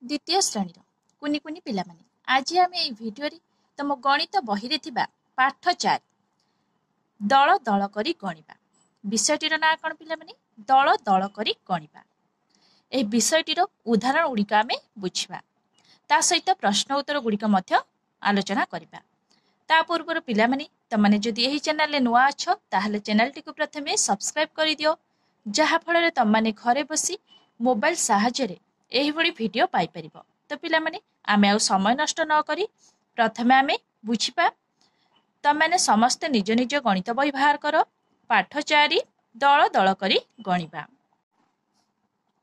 द्वितीय श्रेणी कुनी कुनी पिला माने आज आम ये भिडियो तुम गणित बही रे थिबा पाठ 4 दल दल करी गणिबा विषयटीर ना कौन पिला माने दल दल करी गणिबा ए विषयटीर उदाहरण गुड़िक आम बुझा ता सहित प्रश्न उत्तर गुड़िक आलोचना करबा ता पूर्व पिला माने तमाने जदि एही चैनल ले नुआ अछ ताहले चैनल टी को प्रथमे सब्सक्राइब करि दियो जहा फल तमाने घरे बसी मोबाइल साहाय्य रे एही भली वीडियो पाई परिबो। तो पिला माने आमे आ समय नष्ट न करी प्रथमे आमे बुझिबा तमाने समस्त निज निज गणित बही बाहर कर पाठ 4 दल दल करी गणिबा।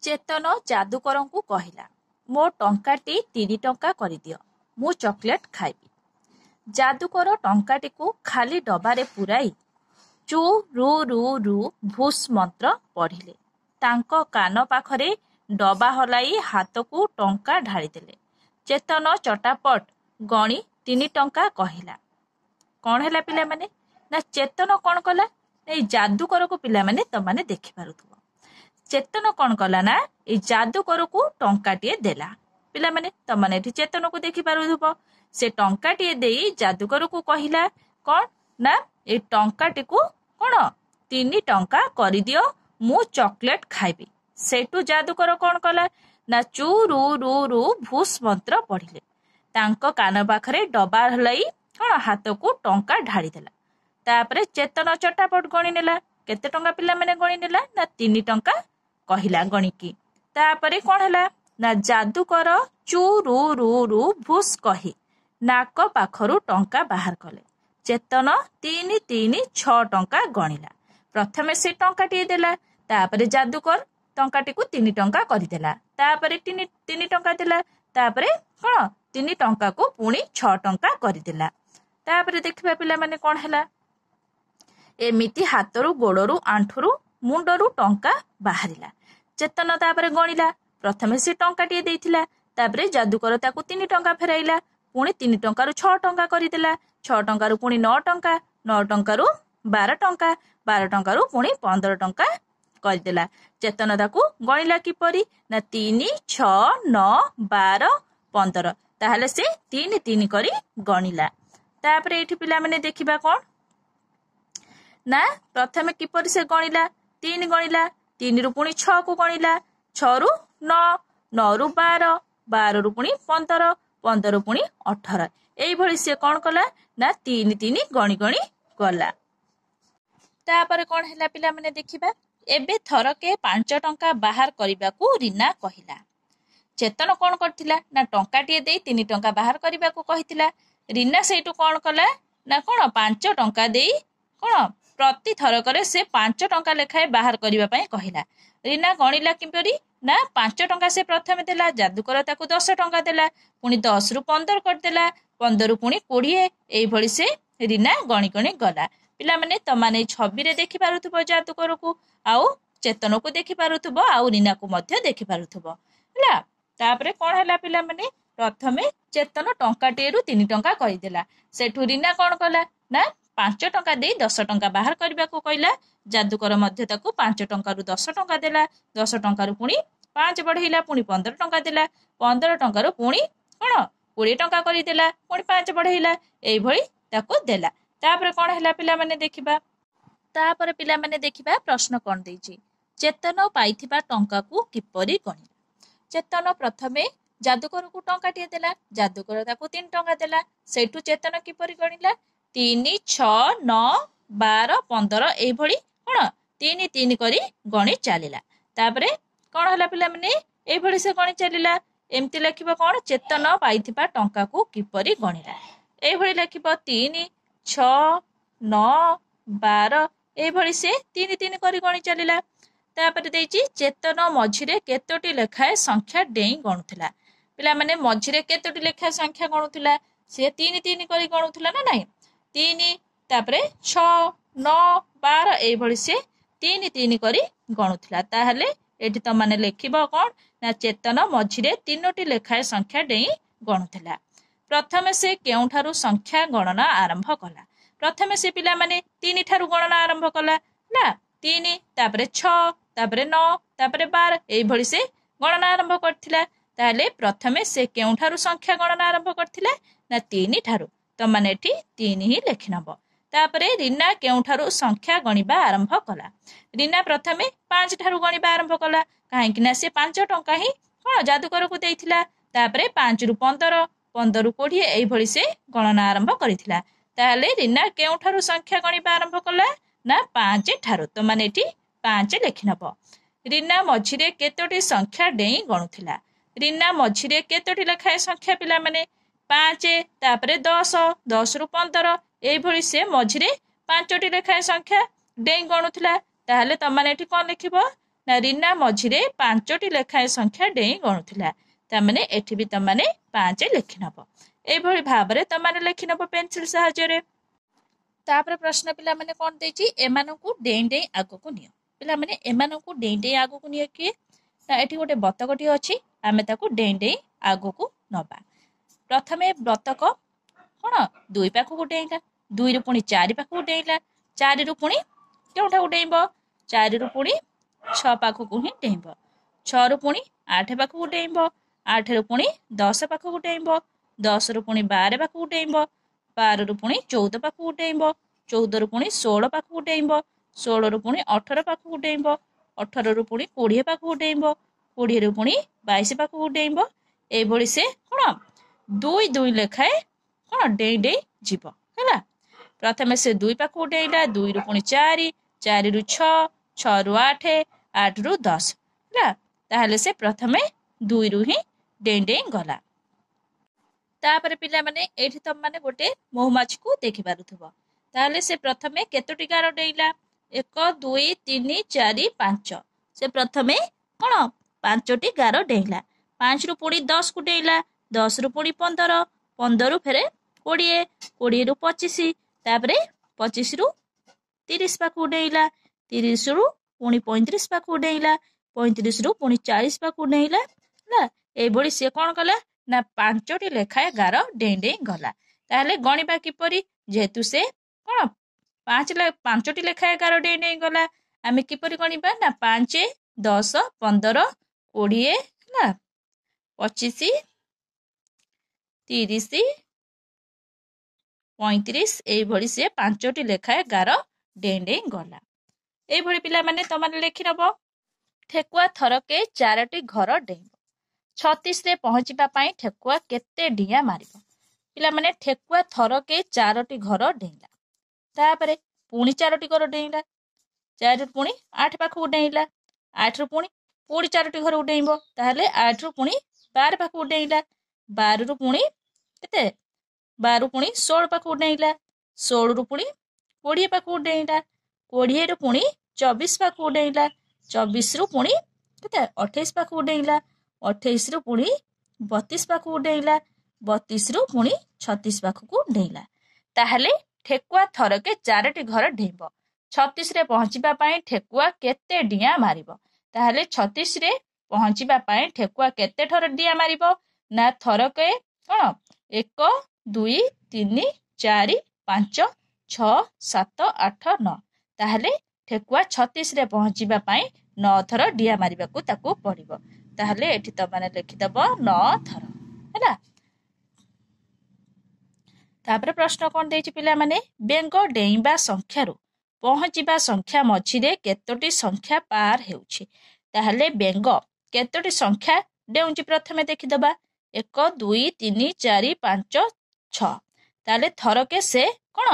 चेतन जादूकर को कहला मो टंकाटी 3 टंका कर दियो मु चॉकलेट खाइबी। जादूकर टंकाटी को खाली डबारे पुराई चू रु रु रु भूस मंत्र पढ़िले तांको कान पाखरे डबा हलाई हाथ को टंका ढाली देले। चेतन चटापट गणी 3 टंका कहला कौन है पिला माने ना चेतन कौन कला जादूकर को पिला माने तमाने देखि पारुथबो। चेतन कौन कला ना ए जादूकर को टंकाटीए देला पिला माने तमाने एठी चेतन को देखि पारुथबो। से टंकाटीए देई जादूकर को कहला कौन ना ए टंकाटी को कौन 3 टंका कर दियो मु चॉकलेट खाइबी। सेठू जादूकर कौन कला ना चू रु रु रु भूस मंत्र पढ़िले तांको कान पाखरे डबा हलाई कौन हाथ को टंका ढाली देला। तापरे चेतन चटापट गणी नेला केते टंका पिला माने गणी नेला ना 3 टंका कहला गणिकी। तापरे कौन हैला ना जादूकर चू रु रु रु भूस कही नाक पाखरु टंका बाहर कले। चेतन 3 3 6 टंका गणिला प्रथमे से टंकाटी देला तापरे जादूकर टंकाटी को 3 टंका करदेला तापरे 3 टंका देला तापरे कौन 3 टंका को पुणी 6 टंका करदेला। तापरे देखिबा पिला माने कौन हैला एमिति हाथरू गोड़रू आंठरू मुंडरू टंका बाहरिला। चेतन तापरे गणिला प्रथमे से टंकाटी देइथिला तापरे जादूकर ताकू 3 टंका फेराइला पुणी 3 टंका 6 टंका करदेला 6 टंका पुणी 9 टंका 9 टंका 12 टंका 12 टंका पुणी 15 टंका करदेला। चेतन ताकू गणिला किपरि ना 3 6 9 12 15 ताहले से 3 3 करी गणिला। तापरे एठी पिला माने देखिबा कोन ना प्रथमे किपरि से गणिला 3 गणिला 3 रु पुणी 6 को गणिला 6 रु 9 9 रु 12 12 रु पुणी 15 15 रु पुणी 18 एई भली से कोन कला ना 3 3 गणी गणी गला। तापरे कोन हैला पिला माने देखिबा एबे थरके 5 टंका बाहर करबा को रीना कहिला। चेतन कौन करथिला ना टंकाटीए देई 3 टंका बाहर करबा को कहिथिला। रीना सेटू कौन कला ना कौन 5 टंका देई कौन प्रति थरकरे से 5 टंका लेखाए बाहर करबा पई कहिला। रीना गणिला किपरि ना 5 टंका से प्रथमे देला जादूकर ताकू 10 टंका देला पुणी 10 रु 15 कर देला 15 रु पुणी 20 एई भली से रीना गणी गणी गला। पिला माने तमाने छवि रे देखि पारुथबो जादूकर को आउ चेतन को देखि पारुथबो आउ रीना को मध्य देखि पारुथबो हला। तापरे कोन हला पिला माने प्रथमे चेतन टंकाटे रु 3 टंका कहि देला सेठू रीना कोन कला ना 5 टंका दे 10 टंका बाहर करबा को कहला जादूकर मध्य ताकू 5 टंका रु 10 टंका देला 10 टंका रु पुणी 5 बढ़ेला पुणी 15 टंका देला 15 टंका रु पुणी कोन 20 टंका करि देला पुणी 5 बढ़ेला एई भली ताकू देला। तापरे कोन हला पिला माने देखिबा तापरे पिला माने देखिबा प्रश्न कोन देइची चेतन पाइथिबा टंका को किपरि गणी। चेतन प्रथमे जादूकर को टंकाटी देला जादूकर ताकू 3 टंका देला सेठू चेतन किपरि गणिला 3 6 9 12 15 एई भली कोन 3 3 करी गणी चलिला। तापरे कोन हला पिला माने एई भली से गणी चलिला एमति लिखिबो कोन चेतन पाइथिबा टंका को किपरि गणिला एई भली लिखिबो 3 6 9 12 एई भली से 3 3 करी गणी चलिला। तापरे देइची चेतन मझिरे केतोटी लेखाए संख्या डेई गणुथला पिला माने मझिरे केतोटी लेखाए संख्या गणुथला से 3 3 करी गणुथला ना नाही 3 तापरे 6 9 12 एई भली से 3 3 करी गणुथला। ताहले एठी त माने लेखिबो कोन ना चेतन मझिरे 3टी लेखाए संख्या डेई गणुथला। प्रथमे से केउठारु संख्या गणना आरंभ कला प्रथमे से पिला माने 3 ठारु गणना आरंभ कला ना 3 तापरे 6 तापरे 9 तापरे 12 एई भली से गणना आरंभ करथिला। ताहले प्रथमे से केउठारु संख्या गणना आरंभ करथिला ना 3 ठारू तमाने एठी 3 ही लेखि नब तापरे रीना केउठारु संख्या गणिबा आरंभ कला रीना प्रथमे 5 ठारू गणिबा आरंभ कला काहेकि ना से 5 टंका ही कोन जादूकर को देइथिला तापरे 5 रु 15 15 रु 20 एई भଳି से गणना आरंभ करिथिला ताहले रीना केउठारु संख्या गणिबा आरंभ कला ना 5 ठारू तमाने एठी 5 लेखि नब रीना मझिरे केतोटी संख्या डेई गणुथिला रीना मझिरे केतोटी लेखाए संख्या पिला माने 5 तापरे 10 10 रु 15 एई भଳି से मझिरे 5टी लेखाए संख्या डेई गणुथिला ताहले तमाने एठी कोन लिखिबो ना रीना मझिरे 5टी लेखाए संख्या डेई गणुथिला तामाने एठी भी तमाने 5 लेखि नब एई भଳି भाबरे तमाने लेखि नब पेंसिल सहायरे तापरे प्रश्न पिला माने कोन देछि एमानकु डेई डेई आगको नियो पिला माने एमानकु डेई डेई आगको नियो कि ना एठी गोटे बतकटी अछि आमे ताकू डेई डेई आगको नबा प्रथमे बतक कोन 2 पाखु डेइला 2 रु पुनी 4 पाखु डेइला 4 रु पुनी केउठा डेइबो 4 रु पुनी 6 पाखु को ही डेइबो 6 रु पुनी 8 पाखु डेइबो 8 रु पुनी 10 पाखु डेइबो 10 रु पुनी 12 पाखु डेइबो 12 रु पुनी 14 पाखु डेइबो 14 रु पुनी 16 पाखु डेइबो 16 रु पुनी 18 पाखु डेइबो 18 रु पुनी 20 पाखु डेइबो 20 रु पुनी 22 पाखु डेइबो एई भଳି से कोन 2 2 लेखाए कोन डेई डेई जीव हैला प्रथमे से 2 पाखु डेइला 2 रु पुनी 4 4 रु 6 6 रु 8 8 रु 10 हैला ताहले से प्रथमे 2 रु ही डेई डेई गला तापरे पिला माने एठी तम माने गोटे महुमाछी को देखि पारुथबो ताहले से प्रथमे केतोटी गार डेइला 1 2 3 4 5 से प्रथमे कोन 5टी गार डेइला 5 रु पुनी 10 को डेइला 10 रु पुनी 15 15 रु फेरे 20 20 रु 25 तापरे 25 रु 30 पाखु डेइला 30 रु पुनी 35 पाखु डेइला 35 रु पुनी 40 पाखु डेइला ना एई भଳି से कोन कला ना 5टी लेखाए गार डेई डेई गला ताहले गणिबा किपरि जेतु से कोन 5टी लेखाए गार डेई डेई गला आमे किपरि गणिबा ना 5 10 15 20 ना 25 30 35 एई भଳି से 5टी लेखाए गार डेई डेई गला एई भଳି पिला माने तमाने लेखि नबो ठेकुआ थरके 4टी घर डेइबो 36 रे पहुंचीबा पई ठेकुआ केते डिया मारिबो पिला माने ठेकुआ थरके 4टी घर डेइला तापरे पुनी 4टी घर डेइला 4 रु पुनी 8 पाखु डेइला 8 रु पुनी 4टी घर डेइबो ताहले 8 रु पुनी 12 पाखु डेइला 12 रु पुनी केते 12 रु पुनी 16 पाखु डेइला 16 रु पुनी 20 पाखु डेइला 20 रु पुनी 24 पाखु डेइला 24 रु पुनी केते 28 पाखु डेइला 28 रु पुनी 32 पाखु डेइला 32 रु पुनी 36 पाखु डेइला ताहले ठेकुआ थरके 4टी घर डेइबो 36 रे पहुंचीबा पई ठेकुआ केते डिया मारिबो ताहले 36 रे पहुंचीबा पई ठेकुआ केते थर डिया मारिबो ना थरके कोन 1 2 3 4 5 6 7 8 9 ताहले ठेकुआ 36 रे पहुंचीबा पई 9 थर डिया मारिबाकू ताकू पड़िबो ताहले एठी त माने लिखि दबो 9 थर हैला तापरे प्रश्न कोन देछि पिला माने बेंग डेइबा संख्या रु पहुंचीबा संख्या मझिरे केतोटी संख्या पार हेउछि ताहले बेंग केतोटी संख्या डेउछि प्रथमे देखि दबा 1 2 3 4 5 6 ताहले थरके से कोन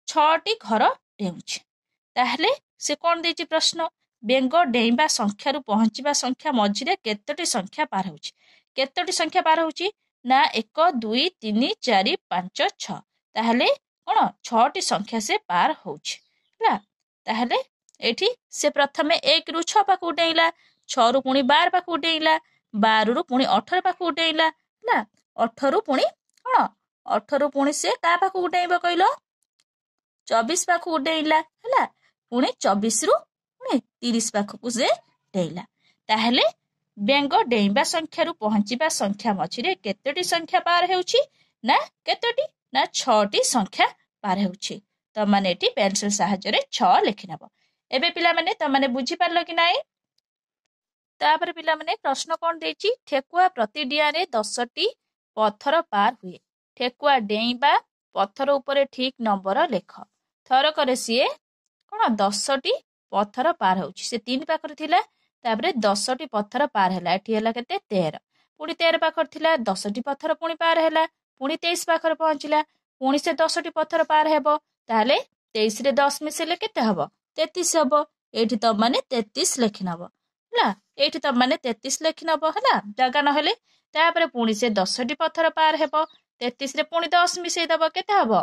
6टी घर डेउछि ताहले से कोन देछि प्रश्न बेंग डेइबा संख्या रु पहुंचीबा संख्या मझिरे केतोटी संख्या पार होउछि केतोटी संख्या पार होउछि ना 1 2 3 4 5 6 ताहले कोन 6टी संख्या से पार होउछि हैला ताहले एठी से प्रथमे 1 रु 6 पाखु डेइला 6 रु पुनी 12 पाखु डेइला 12 रु पुनी 18 पाखु डेइला हैला 18 रु पुनी कोन 18 रु पुनी से का पाखु डेइबो कइलो 24 पाखु डेइला हैला पुनी 24 रु पुनी 30 पाखु से डेइला ताहले बेंग डेइबा संख्या रु पहुंचीबा संख्या मझिरे केतोटी संख्या पार हेउछि ना केतोटी ना 6टी संख्या पार हेउछि त माने एटी पेंसिल सहायरे 6 लिखि नबो एबे पिला माने त माने बुझी पारलो कि नाही। तापर पिला माने प्रश्न कौन देछि ठेकुआ प्रति डियारे 10टी पत्थर पार हुए ठेकुआ डेइबा पत्थर उपरे ठीक नंबर लेख थर करे सीए कौन 10टी पत्थर पार होउछि से 3 पाखर थिला तापरे 10टी पत्थर पार हैला एठी हैला केते 13 पुणी 13 पाखर थिला 10टी पत्थर पुणी पार हैला पुणी 23 पाखर पहुंचिला पुणी से 10टी पत्थर पार हेबो ताले 23 रे 10 मिसेले केते हबो 33 हबो एठी त माने 33 लेखि नबो हला एठी त माने 33 लेखि नबो हला जगह न हेले तापरे पुणी से 10टी पत्थर पार हेबो 33 रे पुणी 10 मिसेई दबो केते हबो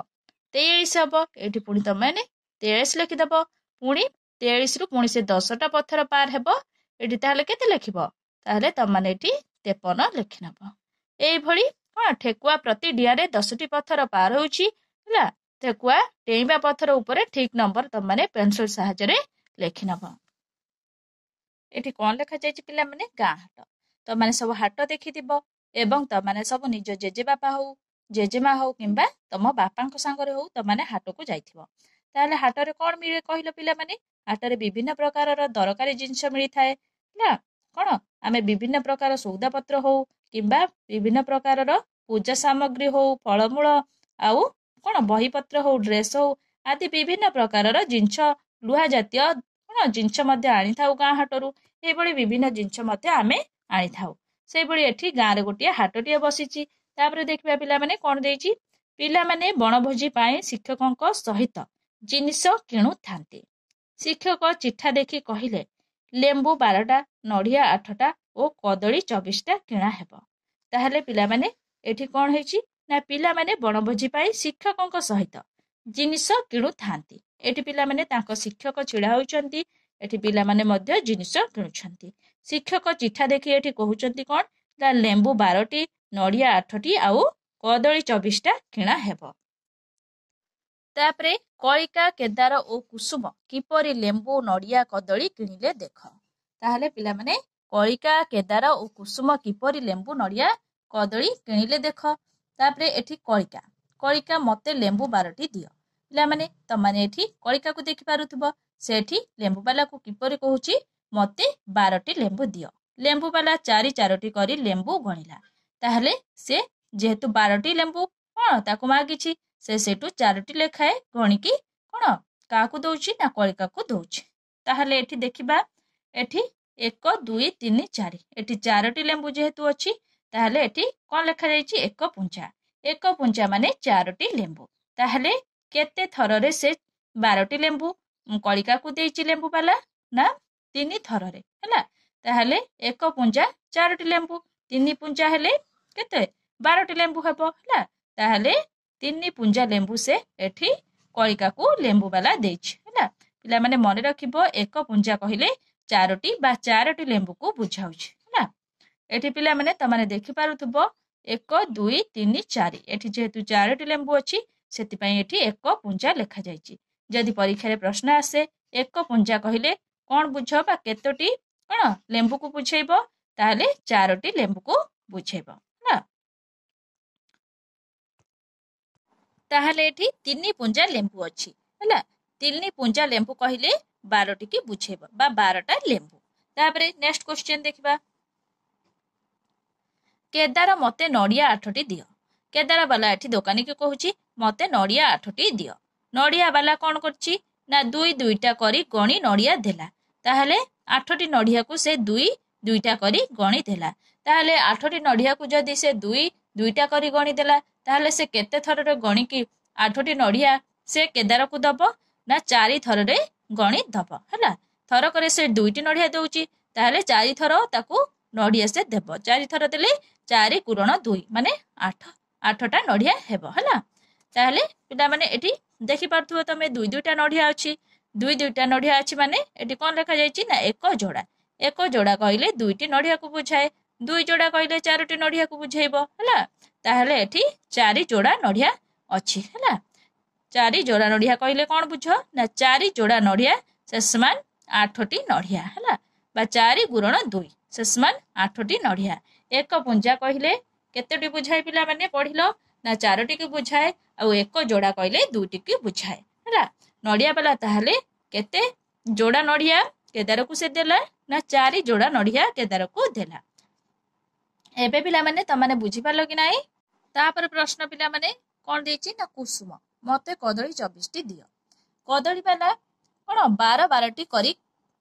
23 हबो एठी पुणी त माने 23 लेखि दबो पुणी 23 रु पुणी से 10टा पत्थर पार हेबो एठी ताले केते लेखिबो ताले त माने एठी 53 लेखि नबो एई भଳି कौन ठेकुआ प्रति डियारे 10टी पत्थर पार होउछि हला ठेकुआ डेइबा पत्थर उपरे ठीक नंबर त माने पेंसिल सहायरे लेखि नबो एठी कौन लेखा जायछि पिला माने गां हाट त माने सब हाट देखिथिबो एवं त माने सब निज जेजे बापा हो जेजेमा हो किंबा तम बापांक संगरे हो त माने हाट को जाइथिबो ताले हाट रे कोन मिले कहिलो पिला माने हाट रे विभिन्न प्रकारर दरकारी जिंस मिली थाए ना कोन आमे विभिन्न प्रकार सौदा पत्र हो किंबा विभिन्न प्रकारर पूजा सामग्री हो फलमूल आउ कोन बही पत्र हो ड्रेस हो आदि विभिन्न प्रकारर जिंस लुहा जातीय कोन जिंस मध्ये आनी थाउ गां हाटरू ए बळी विभिन्न जिंस मध्ये आमे आनी थाउ से बळी एठी गां रे गोटिया हाटटिए बसिची तापरे देखिबा पिला माने कोन देइची पिला माने बनभोजी पाए शिक्षकक सहित जिनिस किणु थांती शिक्षक चिठा देखि कहिले लेंबू 12टा नडिया 8टा ओ कदली 24टा किणा हेबो ताहले पिला माने एठी कोन हेची ना पिला माने बनभोजी पाए शिक्षकक सहित जिनिस किणु थांती एठी पिला माने तांको शिक्षक छिड़ा होइचंती एठी पिला माने मध्य जिनिस किणुछंती शिक्षक चिठा देखि एठी कहउचंती कोन ता लेंबू 12टी नडिया 8टी आउ कदली 24टा किणा हेबो तापरे कलिका केदार ओ कुसुम किपरि लेंबू नडिया कदली किणिले देख ताहले पिला माने कलिका केदार ओ कुसुम किपरि लेंबू नडिया कदली किणिले देख तापरे एठी कलिका कलिका मते लेंबू 12टी दियो पिला माने त माने एठी कलिका को देखि पारुथबो सेठी लेंबू वाला को किपरि कहूची मते 12टी लेंबू दियो लेंबू वाला 4-4टी करी लेंबू गणिला ताहले से जेहेतु 12टी लेंबू कोन ताको मागिछि से सेटू 4टी लेखाए गणिकी कोन काकू दउची ना कलिका को दउची ताहले एठी देखिबा एठी 1 2 3 4 एठी 4टी लेंबू जेहेतु अछि ताहले एठी कोन लेखा जाईची एक पुंजा माने 4टी लेंबू ताहले केते थररे से 12टी लेंबू कलिका को देइची लेंबू वाला ना 3 थररे हैला ताहले 1 पुंजा 4टी लेंबू 3 पुंजा हेले केते 12टी लेंबू हेबो हैला ताहले 3 पुंजा लेंबू से एठी कलिका को लेंबू वाला देइची हैला पिला माने मने रखिबो 1 पुंजा कहिले 4टी बा 4टी लेंबू को बुझाउची हैला एठी पिला माने त माने देखि पारुथबो 1 2 3 4 एठी जेहेतु 4टी लेंबू अछि सेति पई एठी 1 पुंजा लेखा जाईची जदि परीक्षा रे प्रश्न आसे 1 पुंजा कहिले कोन बुझो बा केतोटी कोन लेंबू को बुझेइबो ताले 4टी लेंबू को बुझेइबो ना ताहले एठी 3 पुंजा लेंबू अछि हैला 3 पुंजा लेंबू कहिले 12टी की बुझेइबो बा 12टा लेंबू तापरे नेक्स्ट क्वेश्चन देखिबा केदार मते नडिया 8टी दियो केदार वाला एठी दुकानी के कहूची मते नडिया 8टी दियो नडिया वाला कोन करची ना 2-2टा करी गणी नडिया देला ताहले 8टी नडिया को से 2-2टा करी गणी देला ताहले 8टी नडिया को जदी से 2-2टा करी गणी देला ताहले से केते थररे गणी की 8टी नडिया से केदार को दबो ना 4 थररे गणी दबो हैला थर करे से 2टी नडिया दउची ताहले 4 थर ताकू नडिया से देबो 4 थर देले 4 गुणन 2 माने 8टा नडिया हेबो हैला ताहले पिला माने एठी देखि पारथुबो तमे 2-2टा नडिया अछि 2-2टा नडिया अछि माने एठी कोन लेखा जाईची ना एक जोड़ा कहिले 2टी नडिया को बुझाए 2 जोड़ा कहिले 4टी नडिया को बुझाइबो हैला ताहले एठी 4 जोड़ा नडिया अछि हैला 4 जोड़ा नडिया कहिले कोन बुझो ना 4 जोड़ा नडिया से समान 8टी नडिया हैला बा 4 गुणन 2 से समान 8टी नडिया एक पुंजा कहिले केतेटी बुझाए पिला माने पढिलो ना 4टी की बुझाए आ एक जोड़ा कहिले 2टी की बुझाए हैला नडिया वाला ताहले केते जोड़ा नडिया केदार को से देला ନା 4 ଯୋड़ा नड़िया केदार को देला। एबे पिला माने तमाने बुझी पारलो कि नाही। तापर प्रश्न पिला माने कोन देछि ना कुसुम मते कदली 24 टी दियो। कदली वाला कोन 12 12 टी करी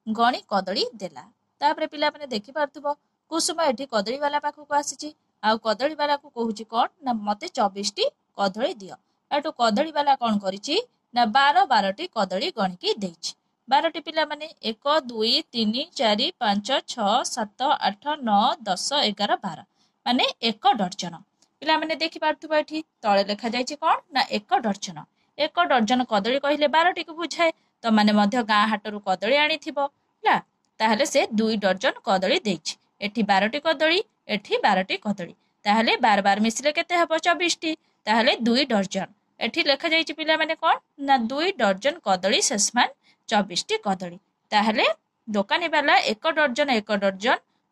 गणी कदली देला। तापर पिला माने देखि पारथुबो कुसुम एठी कदली वाला पाखु को आसीछि आ कदली वाला को कहूछि कोन ना मते 24 टी कदली दियो। एटु कदली वाला कोन करिछि ना 12 12 टी कदली गणी की देछि। 12 टी पिला माने 1 2 3 4 5 6 7 8 9 10 11 12 माने 1 डर्जन। पिला माने देखि पारथुबो एठी तळे लेखा जायछि कोन ना 1 डर्जन। 1 डर्जन कदली कहिले 12 टी को बुझाए। तो माने मध्य गाँ हाटरू कदली आनिथिबो ହେଲା ताहले से 2 डर्जन कदली देछि। एठी 12 टी कदली एठी 12 टी कदली ताहले 12 12 मिसिले केते हबो 24 टी ताहले 2 डर्जन। एठी लेखा जायछि पिला माने कोन ना 2 डर्जन कदली शेषमान 24 टी कदली ताहले दोकानी वाला 1 डर्जन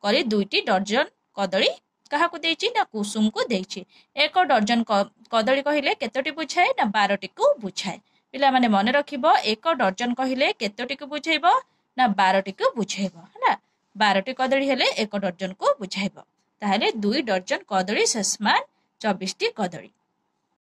करी 2 टी डर्जन कदली काहाकू देछि ना कुसुम को देछि। 1 डर्जन कदली कहिले केतोटी बुझाए ना 12 टी को बुझाए। पिला माने मने रखिबो 1 डर्जन कहिले केतोटी को बुझाइबो ना 12 टी को बुझाइबो हैला। 12 टी कदली हेले 1 डर्जन को बुझाइबो ताहले 2 डर्जन कदली शेषमान 24 टी कदली।